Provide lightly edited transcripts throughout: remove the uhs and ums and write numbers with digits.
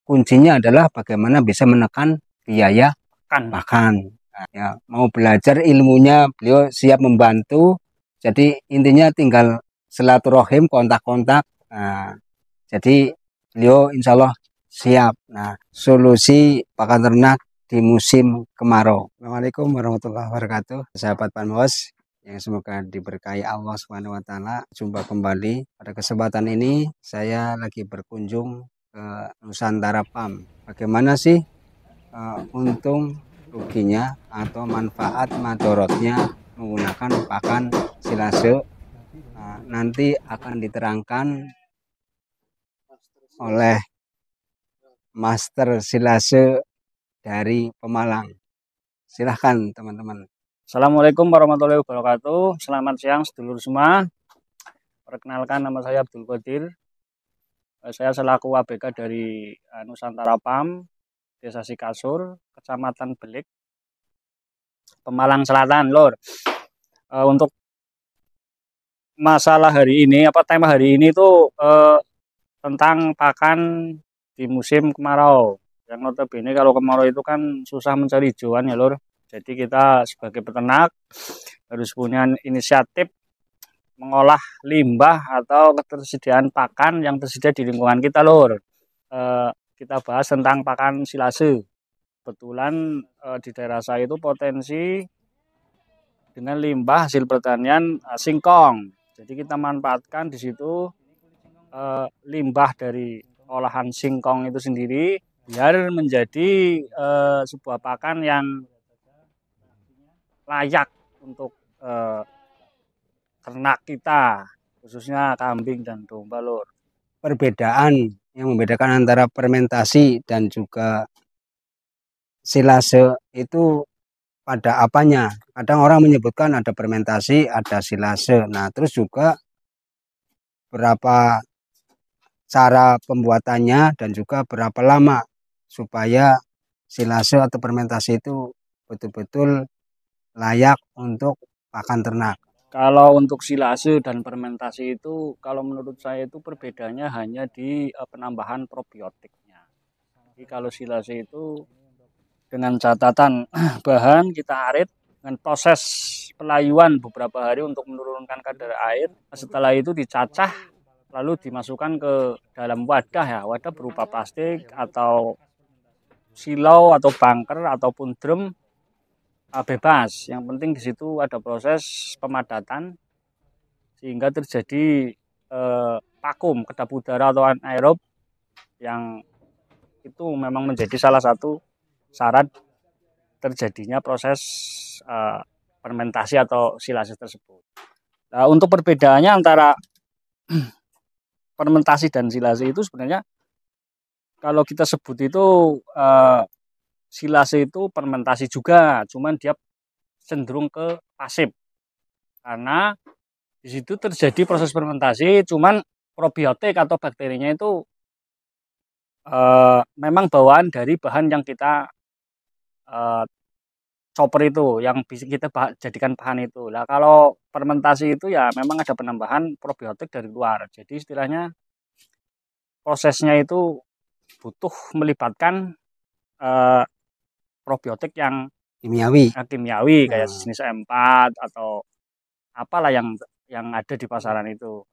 kuncinya adalah bagaimana bisa menekan biaya makan. Nah, ya, mau belajar ilmunya beliau siap membantu. Jadi intinya tinggal silaturahim, kontak-kontak. Nah, jadi beliau insya Allah siap. Nah, solusi pakan ternak di musim kemarau. Assalamualaikum warahmatullahi wabarakatuh. Sahabat Panmos yang semoga diberkahi Allah Subhanahu wa taala. Jumpa kembali. Pada kesempatan ini saya lagi berkunjung ke Nusantara Farm. Bagaimana sih untung ruginya atau manfaat madorotnya menggunakan pakan silase? Nanti akan diterangkan oleh Master Silase dari Pemalang. Silahkan teman-teman. Assalamualaikum warahmatullahi wabarakatuh. Selamat siang sedulur semua. Perkenalkan, nama saya Abdul Qadir. Saya selaku ABK dari Nusantara Farm, Desa Sikasur, Kecamatan Belik, Pemalang Selatan, Lur. Untuk masalah hari ini, tema hari ini tuh tentang pakan di musim kemarau. Yang notabene kalau kemarau itu kan susah mencari hijauan ya, Lur. Jadi kita sebagai peternak harus punya inisiatif mengolah limbah atau ketersediaan pakan yang tersedia di lingkungan kita, Lur. Kita bahas tentang pakan silase. Kebetulan di daerah saya itu potensi dengan limbah hasil pertanian singkong. Jadi kita manfaatkan di situ limbah dari olahan singkong itu sendiri biar menjadi sebuah pakan yang layak untuk ternak kita, khususnya kambing dan domba, Lur. Perbedaan yang membedakan antara fermentasi dan juga silase itu pada apanya? Kadang orang menyebutkan ada fermentasi, ada silase. Nah, terus juga berapa cara pembuatannya dan juga berapa lama supaya silase atau fermentasi itu betul-betul layak untuk pakan ternak. Kalau untuk silase dan fermentasi itu, kalau menurut saya itu perbedaannya hanya di penambahan probiotiknya. Jadi kalau silase itu dengan catatan bahan kita arit dengan proses pelayuan beberapa hari untuk menurunkan kadar air. Setelah itu dicacah lalu dimasukkan ke dalam wadah berupa plastik atau silau atau bunker ataupun drum. Bebas. Yang penting di situ ada proses pemadatan sehingga terjadi vakum, kedap udara atau anaerob yang itu memang menjadi salah satu syarat terjadinya proses fermentasi atau silase tersebut. Nah, untuk perbedaannya antara fermentasi dan silase itu sebenarnya kalau kita sebut itu silase itu fermentasi juga, cuman dia cenderung ke pasif. Karena di situ terjadi proses fermentasi, cuman probiotik atau bakterinya itu memang bawaan dari bahan yang kita chopper itu, yang bisa kita jadikan bahan itu. Nah, kalau fermentasi itu ya memang ada penambahan probiotik dari luar. Jadi istilahnya prosesnya itu butuh melibatkan probiotik yang Kimiawi kayak jenis M4 atau apalah yang ada di pasaran itu.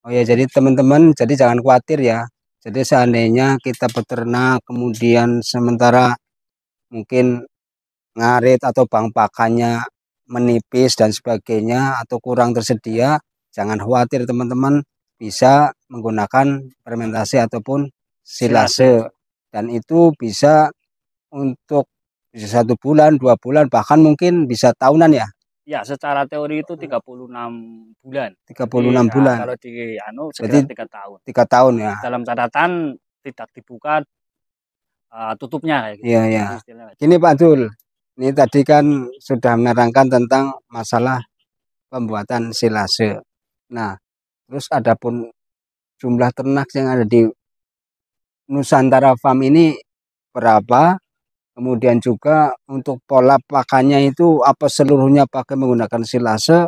Oh ya, jadi teman-teman, jadi jangan khawatir ya. Jadi seandainya kita peternak kemudian sementara mungkin ngarit atau bang pakannya menipis dan sebagainya atau kurang tersedia, jangan khawatir teman-teman, bisa menggunakan fermentasi ataupun silase. Dan itu bisa untuk bisa 1 bulan, 2 bulan, bahkan mungkin bisa tahunan ya. Ya, secara teori itu 36 bulan. 36 bulan. Kalau di sekitar 3 tahun. 3 tahun ya. Dalam catatan tidak dibuka tutupnya kayak gitu. Iya, iya. Gini Pak Dul, ini tadi kan sudah menerangkan tentang masalah pembuatan silase. Nah, terus adapun jumlah ternak yang ada di Nusantara Farm ini berapa? Kemudian juga untuk pola pakannya itu apa seluruhnya pakai menggunakan silase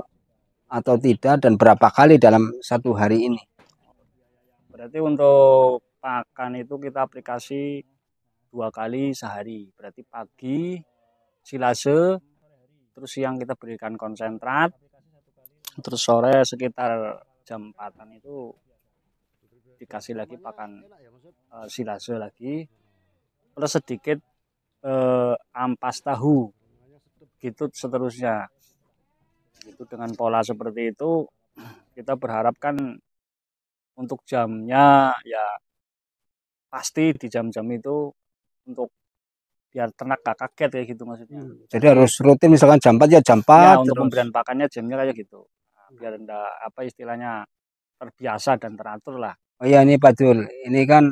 atau tidak, dan berapa kali dalam 1 hari ini? Berarti untuk pakan itu kita aplikasi 2 kali sehari. Berarti pagi silase, terus siang kita berikan konsentrat, terus sore sekitar jam 4-an itu dikasih lagi pakan silase lagi, plus sedikit ampas tahu, gitu seterusnya. Itu dengan pola seperti itu kita berharapkan untuk jamnya ya pasti di jam-jam itu untuk biar ternak gak kaget kayak gitu maksudnya. Jadi harus rutin, misalkan jam 4 ya jam 4 Ya, terus. untuk pemberian pakannya jamnya kayak gitu. Biar enggak apa istilahnya terbiasa dan teratur lah. Oh ya, ini Pak Dul, ini kan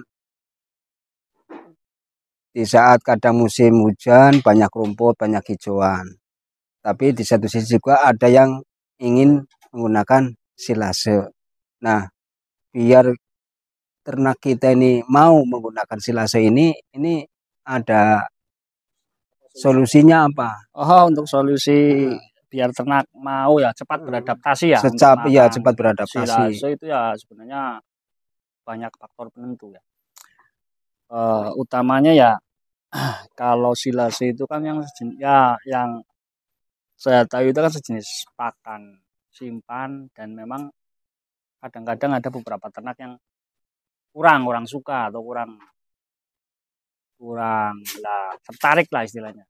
di saat kadang musim hujan banyak rumput, banyak hijauan. Tapi di satu sisi juga ada yang ingin menggunakan silase. Nah, biar ternak kita ini mau menggunakan silase ini ada solusinya apa? Oh, untuk solusi biar ternak mau ya cepat beradaptasi ya Cepat, untuk ya makan cepat beradaptasi. silase itu ya sebenarnya banyak faktor penentu ya. Utamanya ya kalau silase itu kan yang saya tahu itu kan sejenis pakan simpan, dan memang kadang-kadang ada beberapa ternak yang kurang suka atau kurang tertarik lah istilahnya.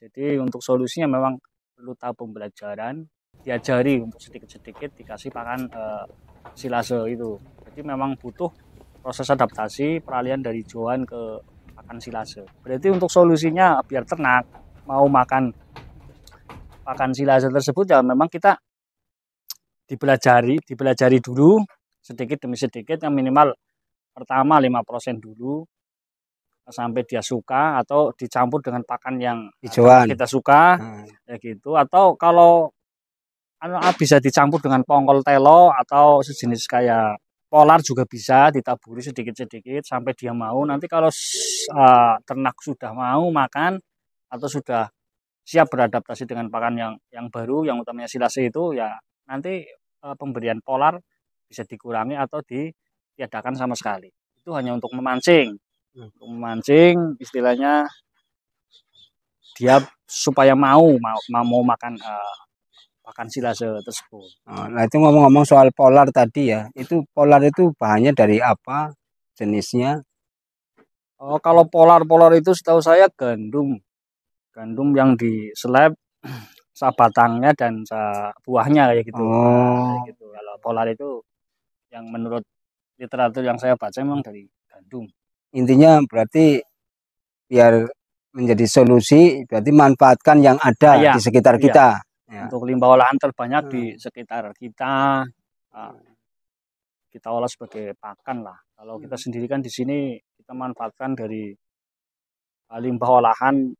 Jadi untuk solusinya memang perlu tahu pembelajaran, diajari untuk sedikit-sedikit dikasih pakan silase itu. Jadi memang butuh proses adaptasi, peralihan dari hijauan ke pakan silase. Berarti untuk solusinya biar ternak mau makan pakan silase tersebut ya memang kita dipelajari dulu sedikit demi sedikit, yang minimal pertama 5% dulu sampai dia suka, atau dicampur dengan pakan yang Hijauan kita suka ya gitu, atau kalau bisa dicampur dengan pongkol telo atau sejenis kayak polar juga bisa ditaburi sedikit-sedikit sampai dia mau. Nanti kalau ternak sudah mau makan atau sudah siap beradaptasi dengan pakan yang baru, yang utamanya silase itu, ya nanti pemberian polar bisa dikurangi atau ditiadakan sama sekali. Itu hanya untuk memancing. Untuk memancing istilahnya dia supaya mau makan pakan silase tersebut. Nah, itu ngomong-ngomong soal polar tadi ya, itu polar itu bahannya dari apa, jenisnya? Oh, kalau polar itu setahu saya gandum yang diseleb batangnya dan buahnya kayak gitu. Kayak gitu. Kalau polar itu yang menurut literatur yang saya baca memang dari gandum. Intinya berarti biar menjadi solusi, berarti manfaatkan yang ada di sekitar kita. Ya. Untuk limbah olahan terbanyak di sekitar kita, kita olah sebagai pakan lah. Kalau kita sendiri kan di sini kita manfaatkan dari limbah olahan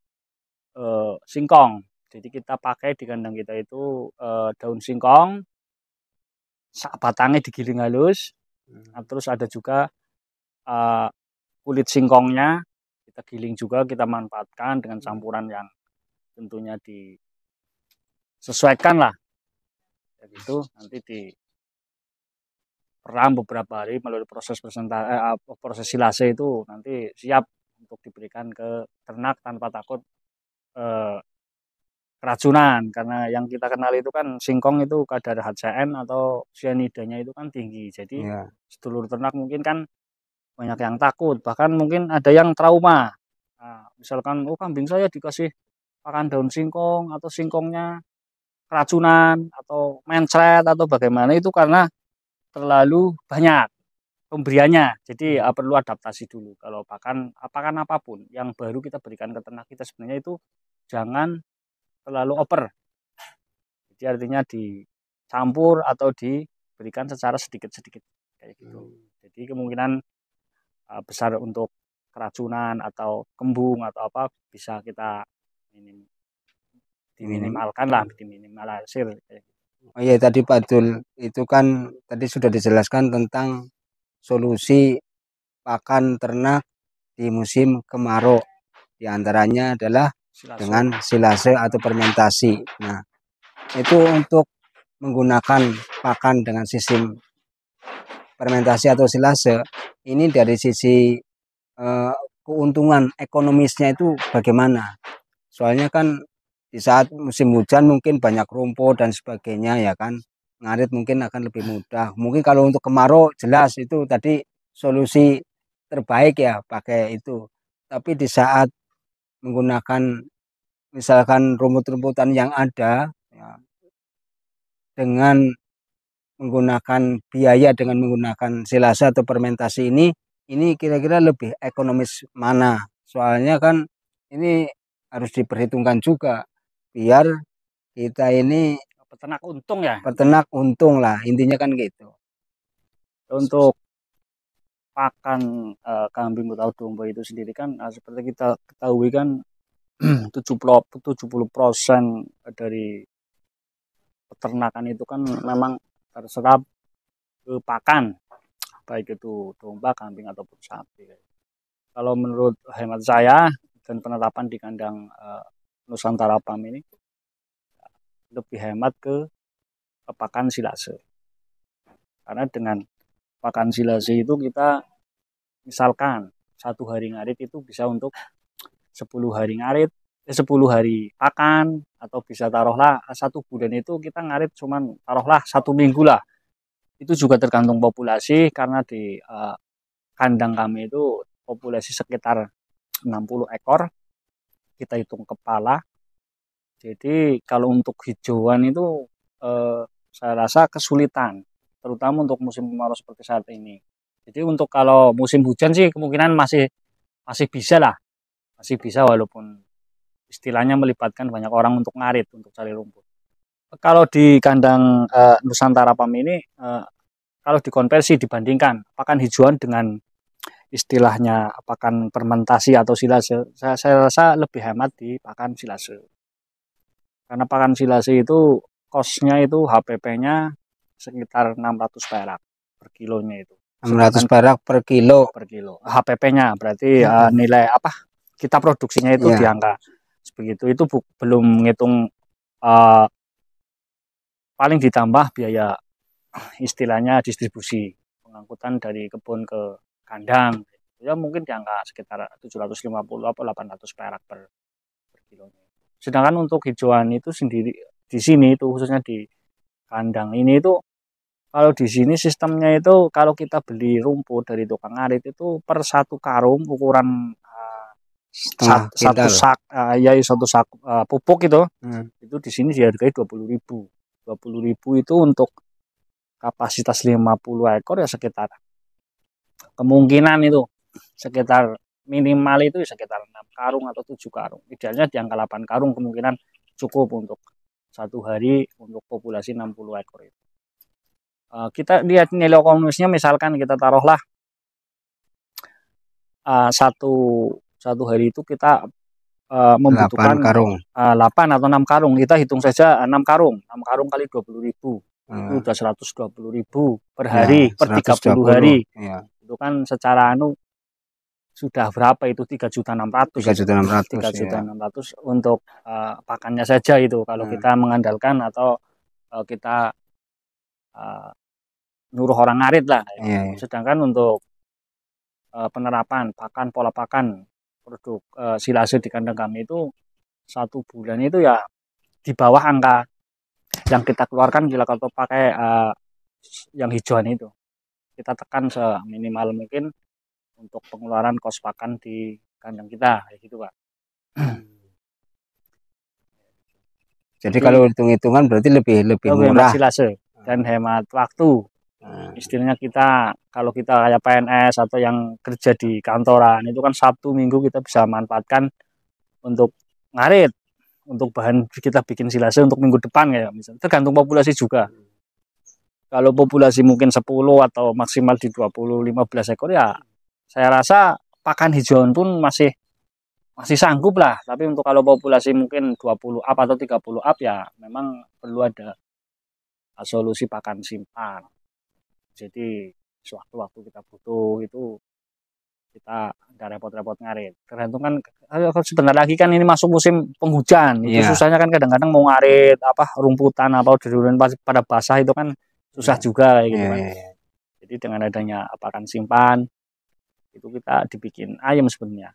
singkong. Jadi kita pakai di kandang kita itu daun singkong, batangnya digiling halus, terus ada juga kulit singkongnya kita giling juga, kita manfaatkan dengan campuran yang tentunya disesuaikan lah. Itu nanti diperam beberapa hari melalui proses silase itu, nanti siap untuk diberikan ke ternak tanpa takut keracunan, karena yang kita kenal itu kan singkong itu kadar HCN atau cyanidanya itu kan tinggi. Jadi sedulur ternak mungkin kan banyak yang takut, bahkan mungkin ada yang trauma. Nah, misalkan kambing saya dikasih pakan daun singkong atau singkongnya keracunan atau mencret atau bagaimana, itu karena terlalu banyak pemberiannya. Jadi perlu adaptasi dulu. Kalau pakan apapun yang baru kita berikan ke ternak kita, sebenarnya itu jangan terlalu over. Jadi artinya dicampur atau diberikan secara sedikit-sedikit kayak gitu. Jadi kemungkinan besar untuk keracunan atau kembung atau apa bisa kita diminimalkan lah, diminimalisir. Oh iya, tadi Pak Dul itu kan tadi sudah dijelaskan tentang solusi pakan ternak di musim kemarau. Di antaranya adalah dengan silase atau fermentasi. Nah, itu untuk menggunakan pakan dengan sistem fermentasi atau silase, ini dari sisi keuntungan ekonomisnya itu bagaimana? Soalnya kan di saat musim hujan mungkin banyak rumput dan sebagainya ya kan, ngarit mungkin akan lebih mudah. Mungkin kalau untuk kemarau jelas itu tadi solusi terbaik ya pakai itu. Tapi di saat menggunakan misalkan rumput-rumputan yang ada ya, dengan menggunakan biaya dengan menggunakan silase atau fermentasi ini kira-kira lebih ekonomis mana? Soalnya kan ini harus diperhitungkan juga biar kita ini peternak untung ya. peternak untung lah, intinya kan gitu. Untuk pakan kambing atau domba itu sendiri kan seperti kita ketahui kan 70% dari peternakan itu kan memang terserap ke pakan, baik itu domba, kambing ataupun sapi. Kalau menurut hemat saya dan penerapan di kandang Nusantara Farm ini lebih hemat ke pakan silase. Karena dengan pakan silase itu kita misalkan 1 hari ngarit itu bisa untuk 10 hari ngarit, 10 hari pakan, atau bisa taruhlah 1 bulan itu kita ngarit cuman taruhlah 1 minggu lah. Itu juga tergantung populasi karena di kandang kami itu populasi sekitar 60 ekor. Kita hitung kepala. Jadi kalau untuk hijauan itu saya rasa kesulitan, terutama untuk musim kemarau seperti saat ini. Jadi untuk kalau musim hujan sih kemungkinan masih bisa lah, masih bisa walaupun istilahnya melibatkan banyak orang untuk ngarit, untuk cari rumput. Kalau di kandang Nusantara Farm ini, kalau dikonversi dibandingkan pakan hijauan dengan istilahnya pakan fermentasi atau silase, saya rasa lebih hemat di pakan silase. Karena pakan silase itu kosnya itu HPP-nya sekitar 600 perak per kilonya itu. 600 perak per kilo. HPP-nya berarti nilai apa? Kita produksinya itu di angka sebegitu. Itu belum menghitung paling ditambah biaya istilahnya distribusi pengangkutan dari kebun ke kandang. Ya mungkin di angka sekitar 750 atau 800 perak per kilonya. Sedangkan untuk hijauan itu sendiri di sini itu khususnya di kandang ini itu kalau di sini sistemnya itu kalau kita beli rumput dari tukang ngarit itu per 1 karung ukuran satu sak pupuk itu di sini dihargai 20.000. 20.000 itu untuk kapasitas 50 ekor ya sekitar kemungkinan itu sekitar minimal itu sekitar 6 karung atau 7 karung. Idealnya di angka 8 karung kemungkinan cukup untuk 1 hari untuk populasi 60 ekor itu. Kita lihat nilai ekonomisnya misalkan kita taruhlah satu hari itu kita membutuhkan 8 atau 6 karung. Kita hitung saja 6 karung. 6 karung kali 20.000. Itu udah 120.000 per hari, per 30 hari. Ya. Itu kan secara sudah berapa itu 3.600.000. 3.600.000 untuk pakannya saja itu kalau kita mengandalkan atau kita nyuruh orang ngarit lah. Sedangkan untuk penerapan pakan, pola pakan produk silase di kandang kami itu 1 bulan itu ya di bawah angka yang kita keluarkan bila kalau pakai yang hijauan itu. Kita tekan seminimal mungkin untuk pengeluaran kos pakan di kandang kita, kayak gitu Pak. Jadi kalau hitung-hitungan berarti lebih murah silase dan hemat waktu. Istilahnya kita kalau kita kayak PNS atau yang kerja di kantoran itu kan Sabtu Minggu kita bisa manfaatkan untuk ngarit, untuk bahan kita bikin silase untuk minggu depan ya misalnya. Tergantung populasi juga. Kalau populasi mungkin 10 atau maksimal di 20-15 ekor ya saya rasa pakan hijauan pun masih sanggup lah. Tapi untuk kalau populasi mungkin 20 up atau 30 up ya memang perlu ada solusi pakan simpan. Jadi sewaktu-waktu kita butuh itu kita nggak repot-repot ngarit. Tergantung kan sebentar lagi kan ini masuk musim penghujan. Itu susahnya kan kadang-kadang mau ngarit rumputan apa deruran pada basah itu kan susah juga kayak gitu kan. Jadi dengan adanya pakan simpan itu kita dibikin ayam sebenarnya.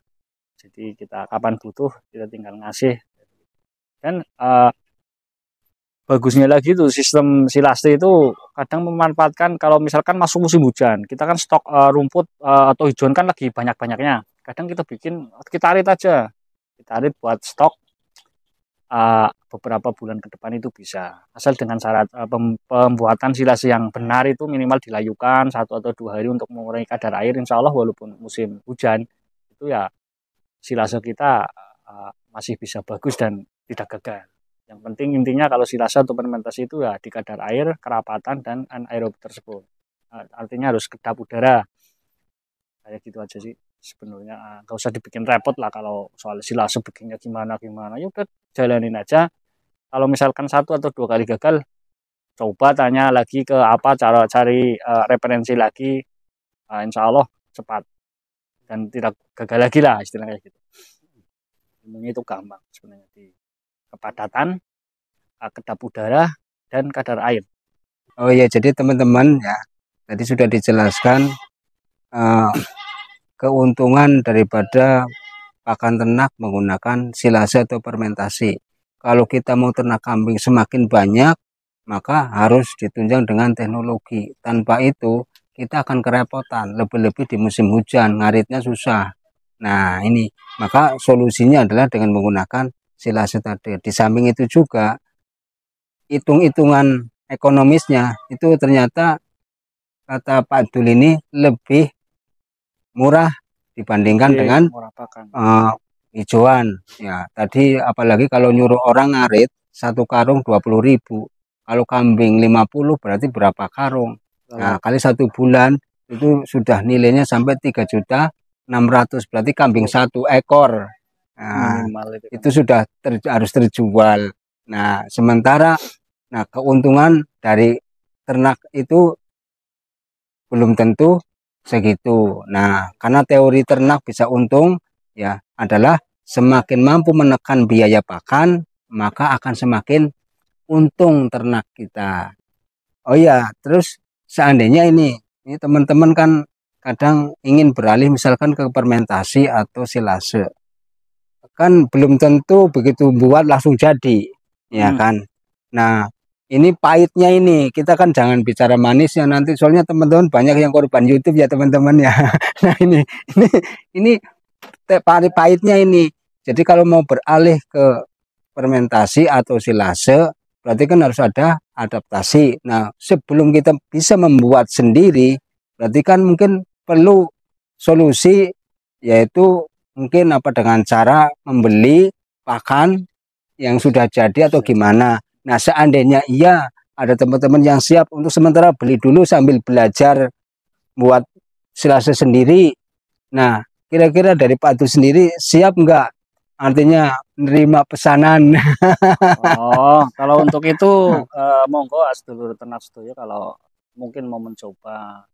Jadi kita kapan butuh kita tinggal ngasih. Dan bagusnya lagi tuh sistem silase itu kadang memanfaatkan kalau misalkan masuk musim hujan, kita kan stok rumput atau hijauan kan lagi banyak-banyaknya. Kadang kita bikin kita arit aja, kita arit buat stok beberapa bulan ke depan itu bisa. Asal dengan syarat pembuatan silase yang benar itu minimal dilayukan 1 atau 2 hari untuk mengurangi kadar air. Insya Allah walaupun musim hujan itu ya silase kita masih bisa bagus dan tidak gagal. Yang penting intinya kalau silase atau fermentasi itu ya di kadar air, kerapatan, dan anaerob tersebut. Artinya harus kedap udara. Kayak gitu aja sih sebenarnya. Nggak usah dibikin repot lah kalau soal silase bikinnya gimana. Ya udah jalanin aja. Kalau misalkan 1 atau 2 kali gagal, coba tanya lagi ke apa cara cari referensi lagi. Insya Allah cepat dan tidak gagal lagi lah istilahnya gitu. Ilmunya itu gampang sebenarnya di kepadatan, kedap udara, dan kadar air. Oh iya, jadi teman-teman ya, tadi sudah dijelaskan keuntungan daripada pakan ternak menggunakan silase atau fermentasi. Kalau kita mau ternak kambing semakin banyak, maka harus ditunjang dengan teknologi. Tanpa itu, kita akan kerepotan, lebih-lebih di musim hujan, ngaritnya susah. Nah, ini, maka solusinya adalah dengan menggunakan silase tadi. Di samping itu juga, hitung-hitungan ekonomisnya, itu ternyata, kata Pak Dul ini, lebih murah dibandingkan dengan hijauan. Ya, tadi apalagi kalau nyuruh orang ngarit, 1 karung 20.000. Kalau kambing 50 berarti berapa karung? Nah, kali 1 bulan itu sudah nilainya sampai 3.600.000, berarti kambing 1 ekor. Nah, itu sudah harus terjual. Nah, sementara keuntungan dari ternak itu belum tentu segitu. Nah, karena teori ternak bisa untung ya adalah semakin mampu menekan biaya pakan, maka akan semakin untung ternak kita. Oh ya, terus seandainya ini teman-teman kan kadang ingin beralih misalkan ke fermentasi atau silase. Kan belum tentu begitu buat langsung jadi, ya kan. Nah, ini pahitnya ini, kita kan jangan bicara manisnya nanti, soalnya teman-teman banyak yang korban YouTube ya teman-teman ya. Nah ini pahitnya ini. Jadi kalau mau beralih ke fermentasi atau silase, berarti kan harus ada adaptasi. Nah, sebelum kita bisa membuat sendiri, berarti kan mungkin perlu solusi, yaitu mungkin dengan cara membeli pakan yang sudah jadi atau gimana. Nah, seandainya iya ada teman-teman yang siap untuk sementara beli dulu sambil belajar buat silase sendiri. Nah, kira-kira dari Pak Du sendiri siap nggak? Artinya menerima pesanan. Oh, kalau untuk itu monggo sedulur ternak sedaya kalau mungkin mau mencoba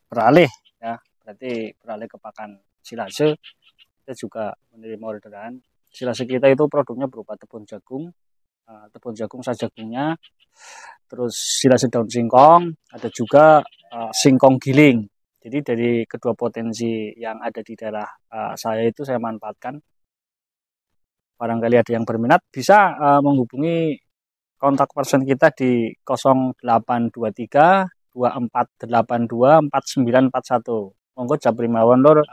beralih ya, berarti beralih ke pakan silase, kita juga menerima orderan. Silase kita itu produknya berupa tepung jagung sajagungnya, terus silase daun singkong, ada juga singkong giling. Jadi dari kedua potensi yang ada di daerah saya itu saya manfaatkan. Barangkali ada yang berminat bisa menghubungi kontak person kita di 0823 2482 4941. Monggo japri mawon lur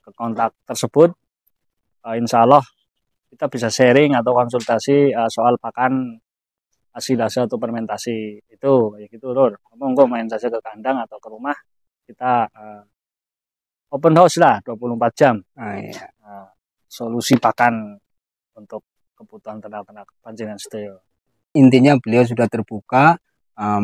ke kontak tersebut. Insya Allah kita bisa sharing atau konsultasi soal pakan silase atau fermentasi itu kayak gitu lur. Monggo main saja ke kandang atau ke rumah, kita open house lah 24 jam. Iya. Solusi pakan untuk kebutuhan ternak-ternak panjenengan sedaya. Intinya beliau sudah terbuka,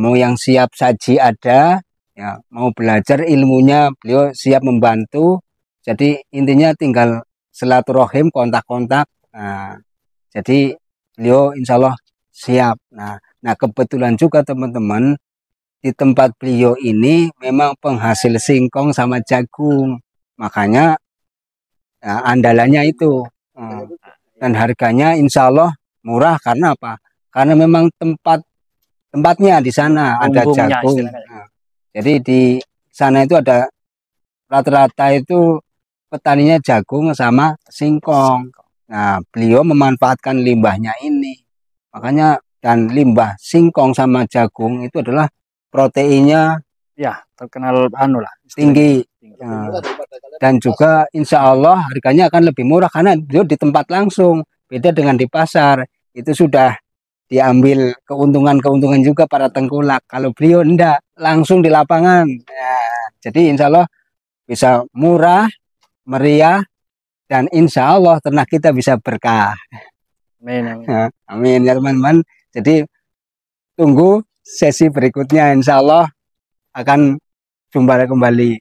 mau yang siap saji ada, ya mau belajar ilmunya beliau siap membantu. Jadi intinya tinggal silaturahim, kontak-kontak. Nah, jadi beliau insya Allah siap. Nah kebetulan juga teman-teman di tempat beliau ini memang penghasil singkong sama jagung, makanya andalannya itu. Dan harganya insya Allah murah karena apa? Karena memang tempat tempatnya di sana ada Lumbungnya jagung. istilahnya. Nah, jadi di sana itu ada rata-rata itu petaninya jagung sama singkong. Nah, beliau memanfaatkan limbahnya ini. Makanya dan limbah singkong sama jagung itu adalah proteinnya Ya, terkenal anu lah tinggi. tinggi. Nah, dan juga insya Allah harganya akan lebih murah karena beliau di tempat langsung. Beda dengan di pasar. Itu sudah diambil keuntungan-keuntungan juga para tengkulak. Kalau beliau enggak, langsung di lapangan. Nah, jadi insya Allah bisa murah, meriah, dan insya Allah ternak kita bisa berkah. Amin, amin. Amin ya teman-teman. Jadi tunggu sesi berikutnya, insya Allah akan jumpa kembali.